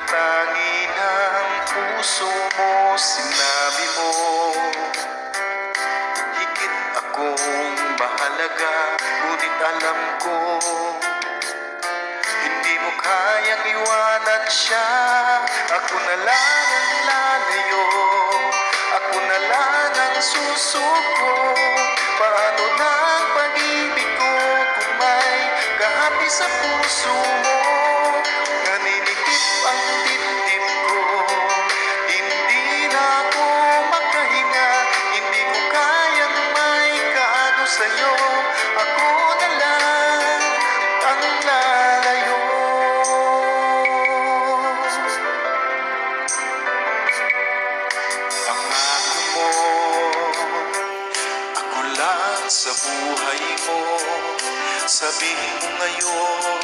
tangi ng puso mo, sinabi mo higit akong mahalaga. Ngunit alam ko hindi mo kayang iwanan siya. Ako na lang ang lalayo, ako na lang ang susuko. Paano na ang pag-ibig ko kung may kahati sa puso mo? Naninikip ang dibdib ko, hindi na ako makahinga. Hindi ko kayang may kaano sa'yo. Ako na lang ang lalayo. Pangako mo, ako lang sa buhay mo. Sabihin mo ngayon,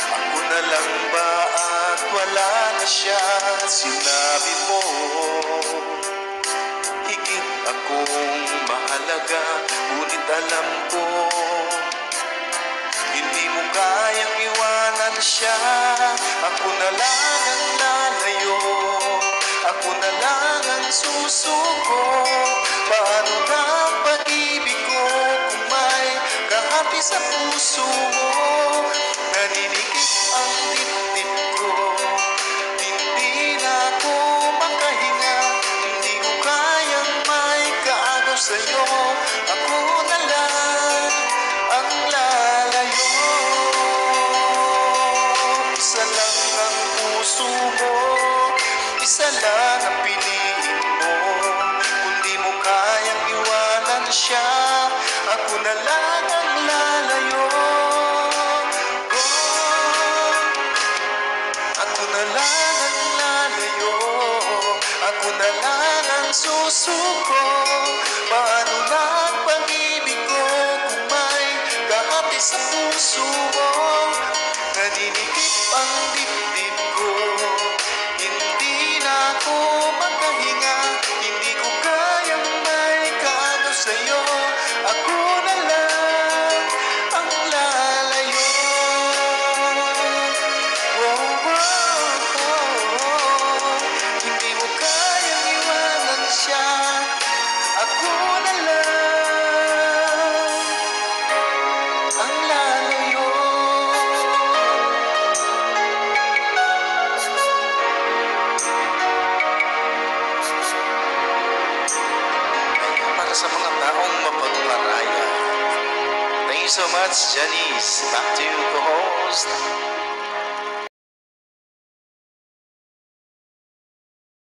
ako na lang ba at wala na siya? Sinabi mo higit akong mahalaga. Ngunit alam ko hindi mo kayang iwanan siya. Ako na lang ang lalayo, ako na lang ang susuko. Paano na ang pag-ibig ko kung may kahati sa puso mo? Naninikip ang dibdib ko, hindi na ako makahinga. Hindi ko kayang may kaagaw sa'yo. Ako na lang ang lalayo. Isa lang ang puso mo, isa lang ang piliin mo. Kung di mo kayang iwanan siya, ako na lang ang lalayo. Ako na lang ang lalayo, ako na lang ang susuko. Paano na ang pag-ibig ko kung may kahati sa puso mo? Naninikip ang dibdib ko, hindi na ako makahinga. Hindi ko kayang may kaano sa'yo. Ako na lang ang lalayo. Hindi mo kayang iwanan siya. Ako na lang ang lalayo. Para sa mga taong mapagparaya. Thank you so much, Janice. Back to you, co-host.